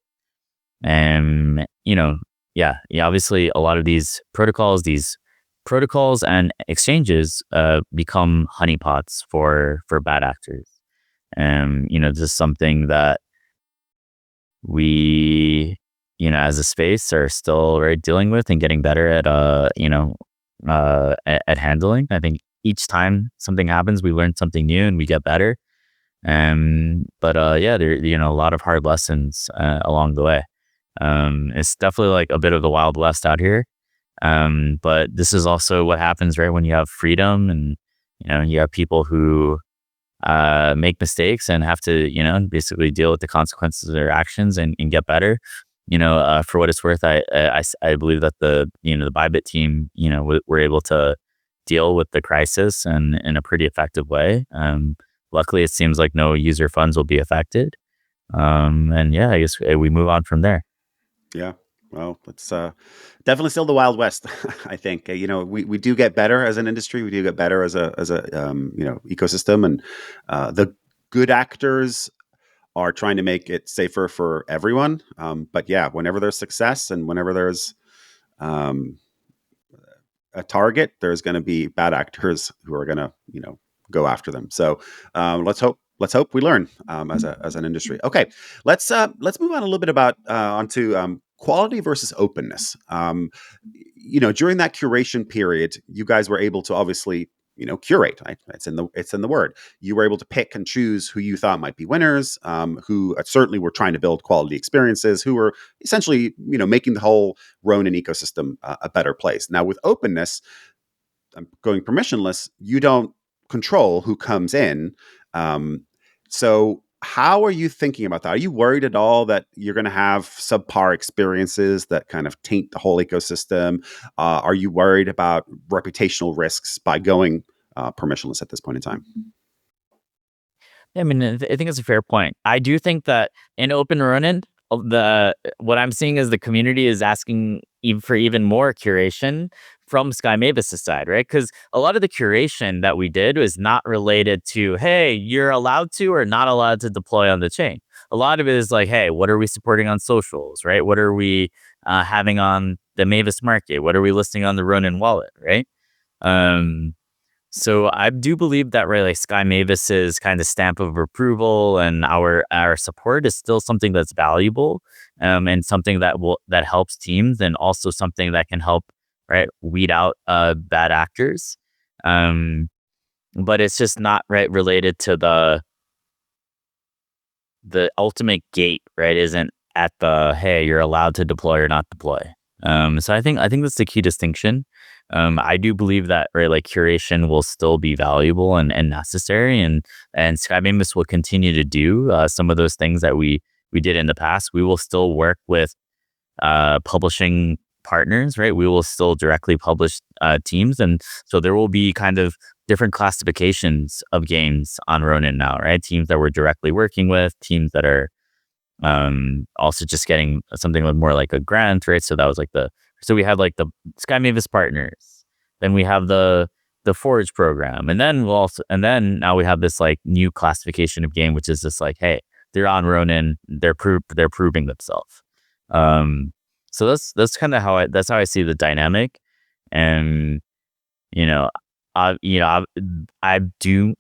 yeah, obviously a lot of these protocols and exchanges become honeypots for bad actors. This is something that we, as a space are still dealing with and getting better at, at handling. I think each time something happens, we learn something new and we get better. But yeah, there, a lot of hard lessons along the way. It's definitely like a bit of the Wild West out here. But this is also what happens, right? When you have freedom and, you have people who make mistakes and have to, basically deal with the consequences of their actions and get better. For what it's worth, I believe that the Bybit team, were able to deal with the crisis and in a pretty effective way. Luckily, it seems like no user funds will be affected. And yeah, I guess we move on from there. Yeah. Well, it's definitely still the Wild West. I think we do get better as an industry. We do get better as a ecosystem, and the good actors are trying to make it safer for everyone. But yeah, whenever there's success and whenever there's a target, there's going to be bad actors who are going to go after them. So let's hope we learn as an industry. Okay, let's move on a little bit about onto quality versus openness. During that curation period, you guys were able to obviously curate. Right? It's in the word. You were able to pick and choose who you thought might be winners, who certainly were trying to build quality experiences, who were essentially making the whole Ronin ecosystem a better place. Now with openness, going permissionless, you don't control who comes in. So how are you thinking about that? Are you worried at all that you're going to have subpar experiences that kind of taint the whole ecosystem? Are you worried about reputational risks by going permissionless at this point in time? I mean, I think it's a fair point. I do think that in Open Ronin, what I'm seeing is the community is asking for even more curation from Sky Mavis' side, right? Because a lot of the curation that we did was not related to, hey, you're allowed to or not allowed to deploy on the chain. A lot of it is like, hey, what are we supporting on socials, right? What are we having on the Mavis market? What are we listing on the Ronin wallet, right? So I do believe that, right, like Sky Mavis's kind of stamp of approval and our support is still something that's valuable, and something that helps teams, and also something that can help, right, weed out bad actors. But it's just not related to the ultimate gate, right? Isn't at the, hey, you're allowed to deploy or not deploy. So I think that's the key distinction. I do believe that like curation will still be valuable and necessary, and Sky Mavis will continue to do some of those things that we did in the past. We will still work with publishing partners, right? We will still directly publish teams, and so there will be kind of different classifications of games on Ronin now, right? Teams that we're directly working with, teams that are also just getting something more like a grant, right? So that was like so we had like the Sky Mavis partners, then we have the Forge program, and then now we have this like new classification of game, which is just like, hey, they're on Ronin, they're proving themselves. So that's kind of how I see the dynamic, and I do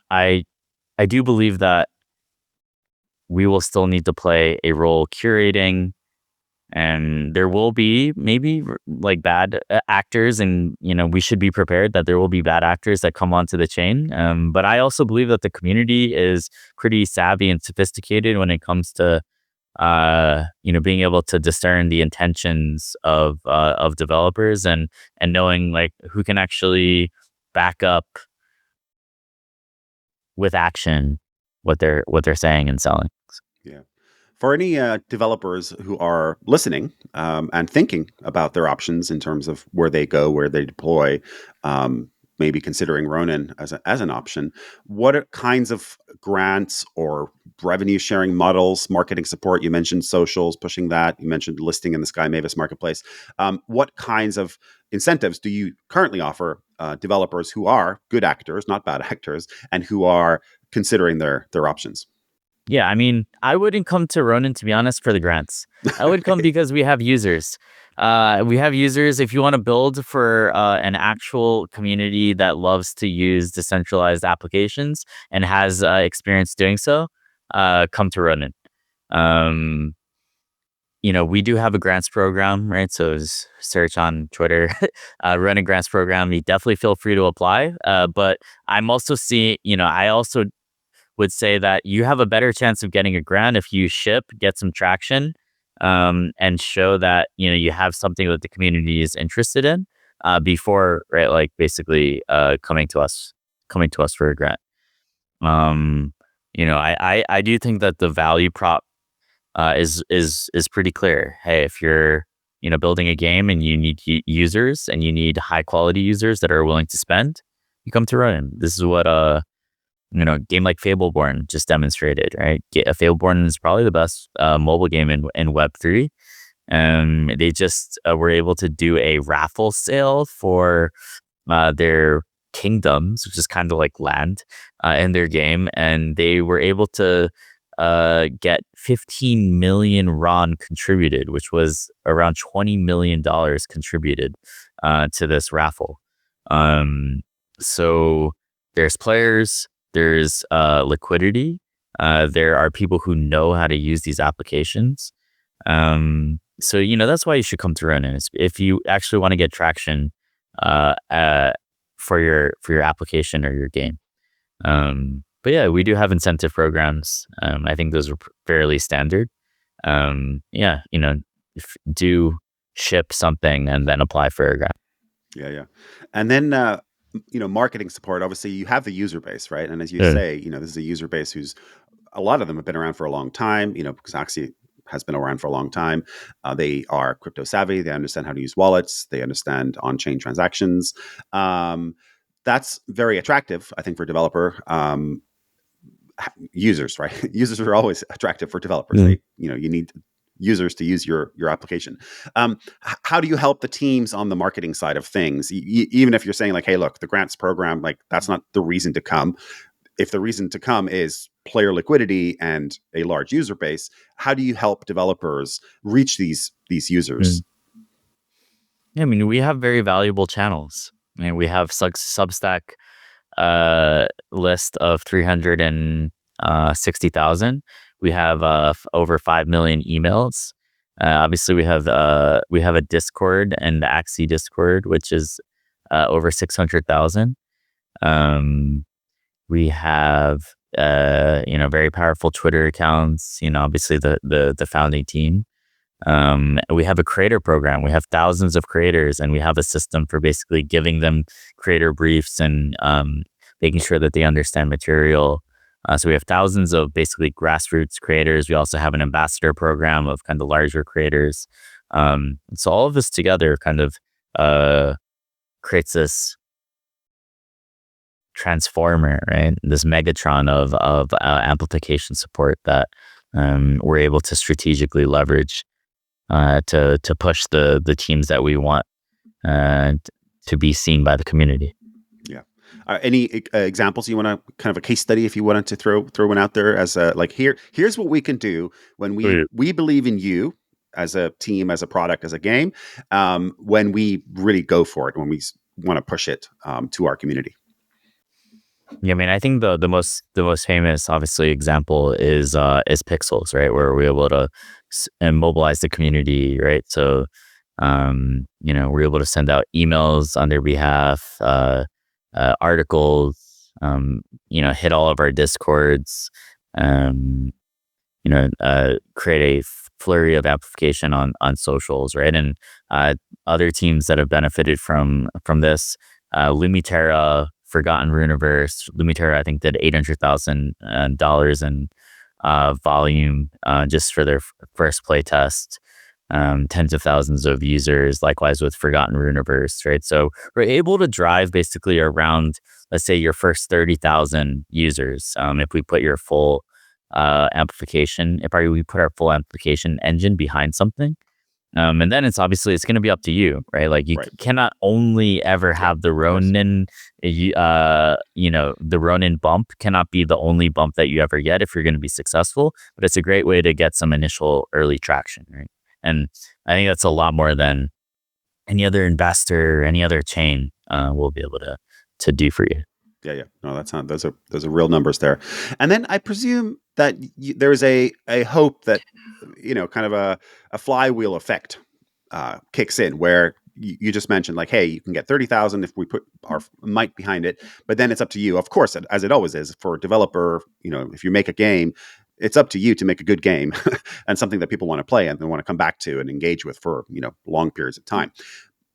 believe that we will still need to play a role curating, and there will be maybe like bad actors, and we should be prepared that there will be bad actors that come onto the chain. But I also believe that the community is pretty savvy and sophisticated when it comes to being able to discern the intentions of developers and knowing like who can actually back up with action what they're saying and selling. Yeah. For any developers who are listening and thinking about their options in terms of where they go, where they deploy, maybe considering Ronin as an option, what kinds of grants or revenue sharing models, marketing support? You mentioned socials, pushing that. You mentioned listing in the Sky Mavis marketplace. What kinds of incentives do you currently offer developers who are good actors, not bad actors, and who are considering their options? Yeah, I mean, I wouldn't come to Ronin, to be honest, for the grants. I would come because we have users. We have users. If you want to build for an actual community that loves to use decentralized applications and has experience doing so, come to Ronin. Um, we do have a grants program, right? So search on Twitter, Ronin grants program. You definitely feel free to apply. But I'm also seeing, I also would say that you have a better chance of getting a grant if you ship, get some traction, and show that you have something that the community is interested in before, right? Like basically coming to us for a grant. I do think that the value prop is pretty clear. Hey, if you're building a game and you need users and you need high quality users that are willing to spend, you come to Ronin. This is what game like Fableborn just demonstrated, right? Fableborn is probably the best mobile game in Web3. They just were able to do a raffle sale for their kingdoms, which is kind of like land in their game. And they were able to get 15 million RON contributed, which was around $20 million contributed to this raffle. So there's players, there's liquidity. There are people who know how to use these applications. So that's why you should come to Ronin. If you actually want to get traction for your application or your game. But yeah, we do have incentive programs. I think those are fairly standard. Do ship something and then apply for a grant. Yeah. And then, marketing support, obviously you have the user base, right? And as you say, this is a user base who's, a lot of them have been around for a long time, because Axie has been around for a long time. They are crypto savvy. They understand how to use wallets. They understand on-chain transactions. That's very attractive, I think, for developer users, right? Users are always attractive for developers. You need users to use your application. How do you help the teams on the marketing side of things? Even if you're saying like, hey, look, the grants program, like that's not the reason to come. If the reason to come is player liquidity and a large user base, how do you help developers reach these users? Yeah, I mean, we have very valuable channels. I mean, we have Substack list of 360,000. We have over 5 million emails. Obviously, we have a Discord and the Axie Discord, which is over 600,000. We have very powerful Twitter accounts. Obviously the founding team. We have a creator program. We have thousands of creators, and we have a system for basically giving them creator briefs and making sure that they understand material. So we have thousands of basically grassroots creators. We also have an ambassador program of kind of larger creators. So all of this together kind of creates this transformer, right? This Megatron of amplification support that we're able to strategically leverage to push the teams that we want to be seen by the community. Yeah. Any examples you want to, kind of a case study, if you wanted to throw one out there as a, like, here's what we can do when we believe in you as a team, as a product, as a game, when we really go for it, when we want to push it to our community. Yeah, I mean, I think the most famous, obviously, example is Pixels, right? Where we're able to mobilize the community, right? So, we're able to send out emails on their behalf, articles, hit all of our Discords, create a flurry of amplification on socials, right? And other teams that have benefited from this, Lumiterra, Forgotten Runiverse. Lumiterra, I think, did $800,000 in volume just for their first play test. Tens of thousands of users, likewise with Forgotten Runiverse, right? So we're able to drive basically around, let's say, your first 30,000 users. If we put your full amplification, we put our full amplification engine behind something. And then it's going to be up to you, right? Like you cannot only ever have the Ronin, the Ronin bump cannot be the only bump that you ever get if you're going to be successful, but it's a great way to get some initial early traction, right? And I think that's a lot more than any other investor, any other chain will be able to do for you. Yeah. No, that's not. Those are real numbers there. And then I presume that there is a hope that kind of a flywheel effect kicks in, where you just mentioned, like, hey, you can get 30,000 if we put our might behind it, but then it's up to you, of course, as it always is for a developer. If you make a game, it's up to you to make a good game and something that people want to play and they want to come back to and engage with for long periods of time.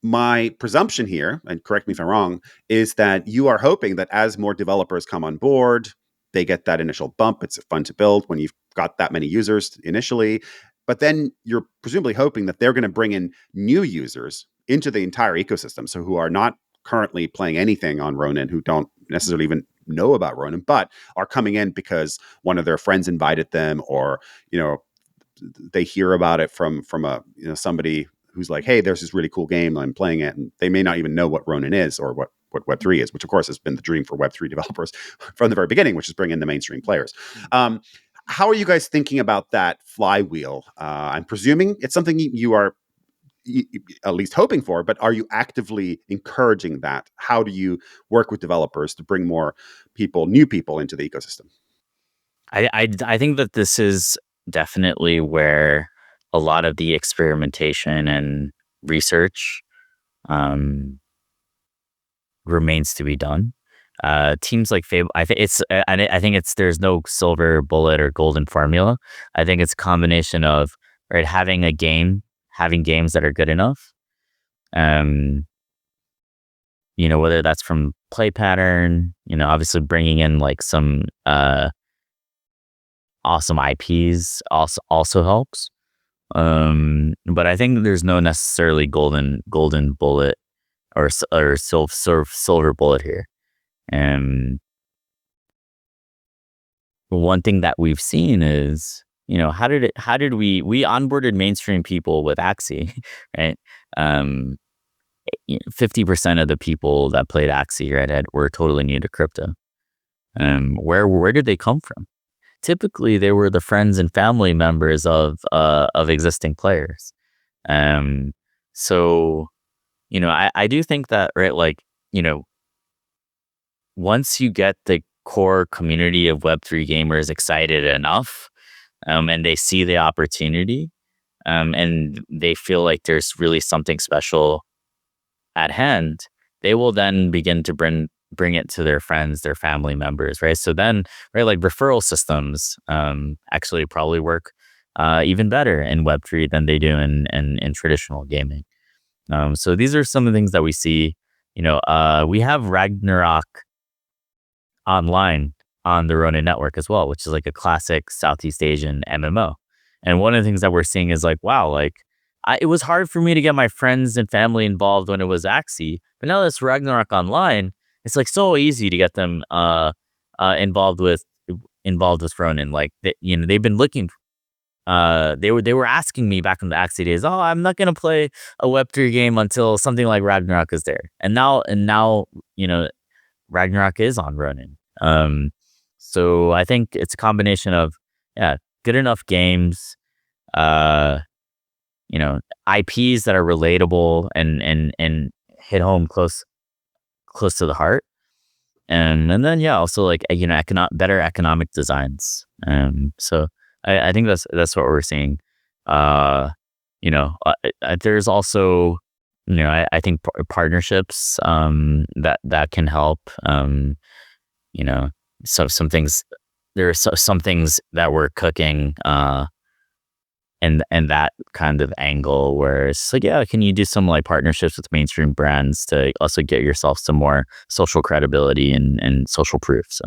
My presumption here, and correct me if I'm wrong, is that you are hoping that as more developers come on board, they get that initial bump. It's fun to build when you've got that many users initially, but then you're presumably hoping that they're going to bring in new users into the entire ecosystem, so who are not currently playing anything on Ronin, who don't necessarily even know about Ronin, but are coming in because one of their friends invited them, or they hear about it from a somebody who's like, hey, there's this really cool game, I'm playing it, and they may not even know what Ronin is or what Web3 is, which of course has been the dream for Web3 developers from the very beginning, which is bring in the mainstream players. How are you guys thinking about that flywheel? I'm presuming it's something you are at least hoping for, but are you actively encouraging that? How do you work with developers to bring more new people into the ecosystem? I think that this is definitely where a lot of the experimentation and research remains to be done. Teams like Fable, I think there's no silver bullet or golden formula. I think it's a combination of having games that are good enough. Whether that's from play pattern, obviously bringing in like some awesome IPs also helps. But I think there's no necessarily golden bullet or silver bullet here. One thing that we've seen is, how did we onboarded mainstream people with Axie, right? 50% of the people that played Axie were totally new to crypto. Where did they come from? Typically, they were the friends and family members of existing players. So, I do think that, once you get the core community of Web3 gamers excited enough, and they see the opportunity, and they feel like there's really something special at hand, they will then begin to bring it to their friends, their family members, right? So then, like referral systems actually probably work even better in Web3 than they do in traditional gaming. So these are some of the things that we see. We have Ragnarok online on the Ronin network as well, which is like a classic Southeast Asian MMO. And one of the things that we're seeing is like, wow, it was hard for me to get my friends and family involved when it was Axie, but now that's Ragnarok online, it's like so easy to get them involved with Ronin. Like they've been looking. They were asking me back in the Axie days, oh, I'm not gonna play a Web3 game until something like Ragnarok is there. And now Ragnarok is on Ronin. So I think it's a combination of good enough games, IPs that are relatable and hit home close to the heart, and then also like better economic designs. So I think that's what we're seeing. There's also I think partnerships that can help. So some things there are some things that we're cooking and that kind of angle where it's like, yeah, can you do some like partnerships with mainstream brands to also get yourself some more social credibility and social proof? So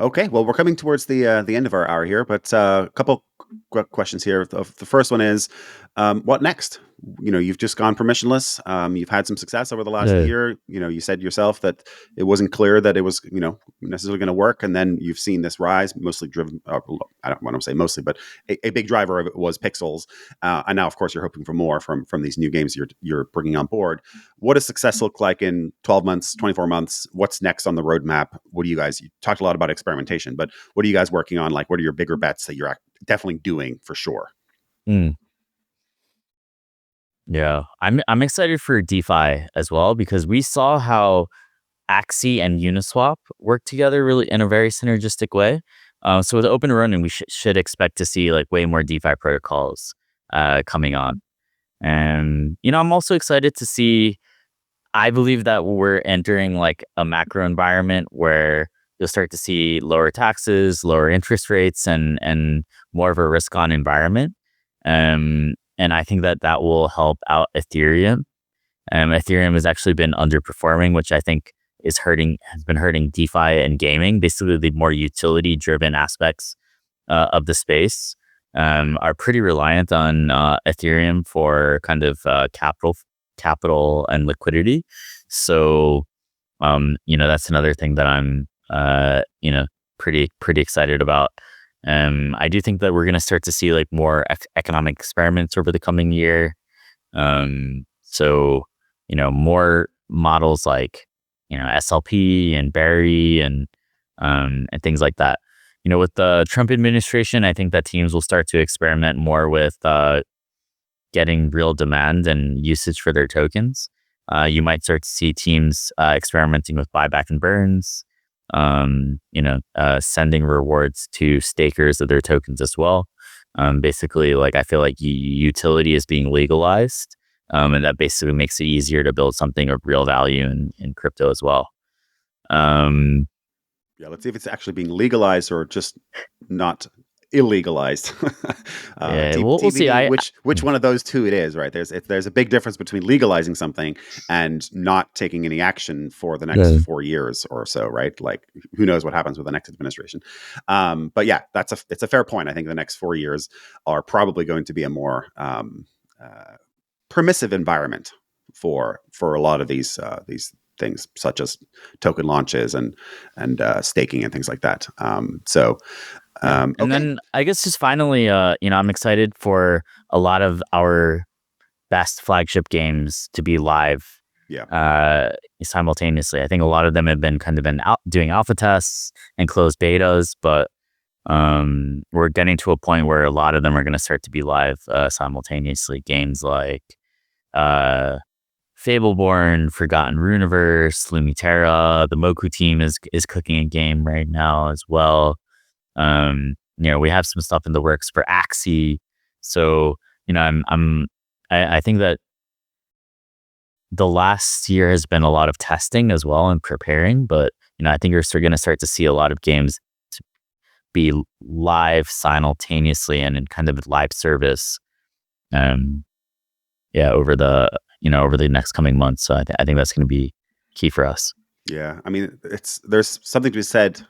Okay, well, we're coming towards the end of our hour here, but a couple questions here. The first one is, what next? You've just gone permissionless. You've had some success over the last yeah. year. You said yourself that it wasn't clear that it was, necessarily going to work, and then you've seen this rise, mostly driven. I don't want to say mostly, but a big driver of it was pixels, and now, of course, you're hoping for more from these new games you're bringing on board. What does success look like in 12 months, 24 months? What's next on the roadmap? You talked a lot about experimentation, but what are you guys working on? Like, what are your bigger bets that you're definitely doing for sure? Mm. Yeah, I'm excited for DeFi as well because we saw how Axie and Uniswap work together really in a very synergistic way. So with Open Ronin, we should expect to see like way more DeFi protocols coming on. And I'm also excited to see. I believe that we're entering like a macro environment where you'll start to see lower taxes, lower interest rates, and more of a risk-on environment. And I think that will help out Ethereum. Ethereum has actually been underperforming, which I think has been hurting DeFi and gaming. Basically, the more utility-driven aspects of the space are pretty reliant on Ethereum for kind of capital and liquidity. So, that's another thing that I'm, pretty excited about. I do think that we're going to start to see like more economic experiments over the coming year. So, more models like, SLP and Barry and things like that. With the Trump administration, I think that teams will start to experiment more with getting real demand and usage for their tokens. You might start to see teams experimenting with buyback and burns, sending rewards to stakers of their tokens as well. Basically, like I feel like utility is being legalized, and that basically makes it easier to build something of real value in crypto as well. Yeah, let's see if it's actually being legalized or just not illegalized. Yeah, we'll see. TBD, which one of those two it is, right? There's a big difference between legalizing something and not taking any action for the next 4 years or so, right? Like, who knows what happens with the next administration? But yeah, it's a fair point. I think the next 4 years are probably going to be a more permissive environment for a lot of these things, such as token launches and staking and things like that. And then I guess just finally, I'm excited for a lot of our best flagship games to be live simultaneously. I think a lot of them have been doing alpha tests and closed betas, but we're getting to a point where a lot of them are going to start to be live simultaneously. Games like Fableborn, Forgotten Runeverse, Lumiterra. The Moku team is cooking a game right now as well. We have some stuff in the works for Axie. So, I think that the last year has been a lot of testing as well and preparing, but, I think you're going to start to see a lot of games to be live simultaneously and in kind of live service. Over the next coming months. So I think that's going to be key for us. Yeah. I mean, there's something to be said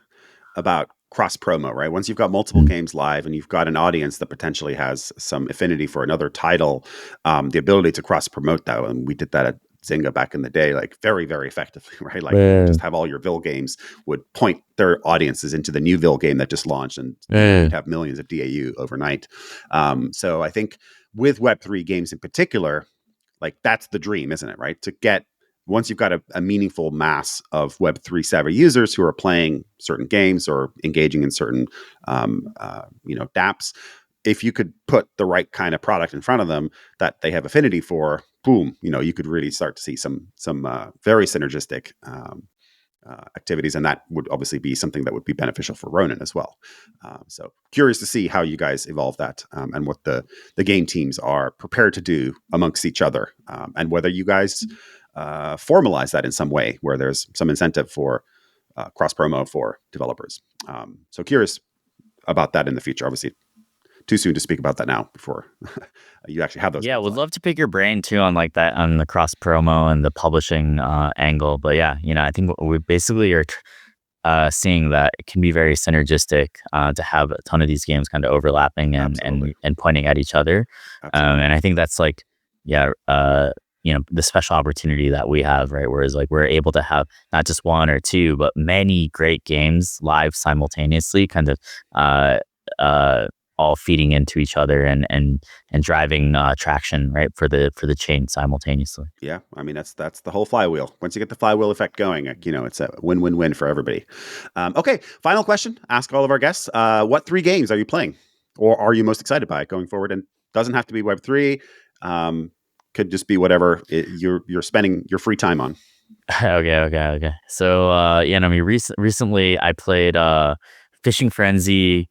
about cross promo, right? Once you've got multiple games live and you've got an audience that potentially has some affinity for another title, the ability to cross promote that, and we did that at Zynga back in the day, like very, very effectively, right? Like you just have all your Vil games would point their audiences into the new Vil game that just launched and you'd have millions of DAU overnight. So I think with Web3 games in particular, like that's the dream, isn't it? Right? To get, once you've got a meaningful mass of Web3 savvy users who are playing certain games or engaging in certain, dApps, if you could put the right kind of product in front of them that they have affinity for, boom, you could really start to see some very synergistic activities, and that would obviously be something that would be beneficial for Ronin as well. So curious to see how you guys evolve that and what the game teams are prepared to do amongst each other, and whether you guys formalize that in some way where there's some incentive for cross promo for developers. So curious about that in the future. Obviously, too soon to speak about that now before you actually have those. Yeah, would love to pick your brain too on like that, on the cross promo and the publishing angle. But yeah, I think we basically are seeing that it can be very synergistic to have a ton of these games kind of overlapping and pointing at each other. And I think that's like, the special opportunity that we have, right? Whereas like we're able to have not just one or two, but many great games live simultaneously, kind of all feeding into each other and driving traction, right, for the chain simultaneously. Yeah, I mean that's the whole flywheel. Once you get the flywheel effect going, it's a win-win-win for everybody. Okay, final question. Ask all of our guests: what 3 games are you playing, or are you most excited by going forward? And doesn't have to be Web3. Could just be whatever you're spending your free time on. Okay. So recently I played Fishing Frenzy,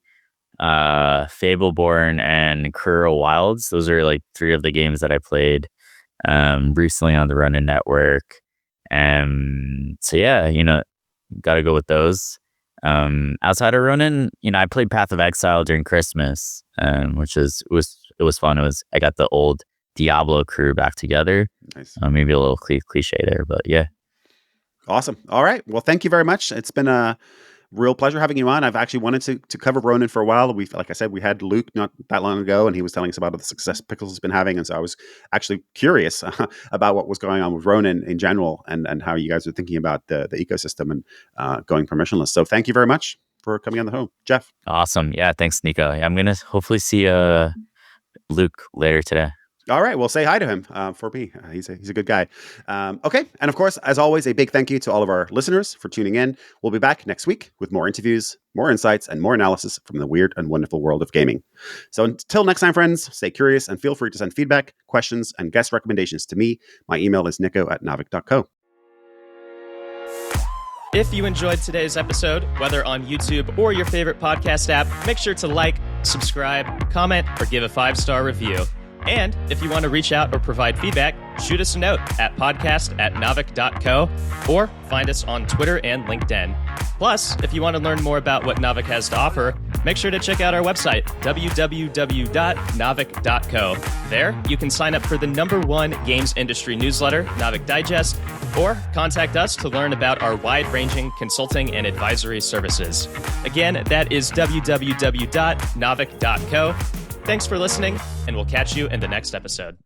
Fableborn, and Kuro Wilds. Those are like 3 of the games that I played recently on the Ronin network. So gotta go with those. Outside of Ronin, I played Path of Exile during Christmas, which was fun. I got the old Diablo crew back together. Nice. Maybe a little cliche there, but yeah. Awesome. All right. Well, thank you very much. It's been a real pleasure having you on. I've actually wanted to cover Ronin for a while. Like I said, we had Luke not that long ago, and he was telling us about the success Pickles has been having. And so I was actually curious about what was going on with Ronin in general and how you guys are thinking about the ecosystem and going permissionless. So thank you very much for coming on the home, Jeff. Awesome. Yeah. Thanks, Niko. I'm going to hopefully see Luke later today. All right. Well, say hi to him for me. He's a good guy. Okay. And of course, as always, a big thank you to all of our listeners for tuning in. We'll be back next week with more interviews, more insights, and more analysis from the weird and wonderful world of gaming. So until next time, friends, stay curious and feel free to send feedback, questions, and guest recommendations to me. My email is nico@naavik.co. If you enjoyed today's episode, whether on YouTube or your favorite podcast app, make sure to like, subscribe, comment, or give a 5-star review. And if you want to reach out or provide feedback, shoot us a note at podcast@naavik.co or find us on Twitter and LinkedIn. Plus, if you want to learn more about what Naavik has to offer, make sure to check out our website, www.naavik.co. There, you can sign up for the #1 games industry newsletter, Naavik Digest, or contact us to learn about our wide-ranging consulting and advisory services. Again, that is www.naavik.co. Thanks for listening, and we'll catch you in the next episode.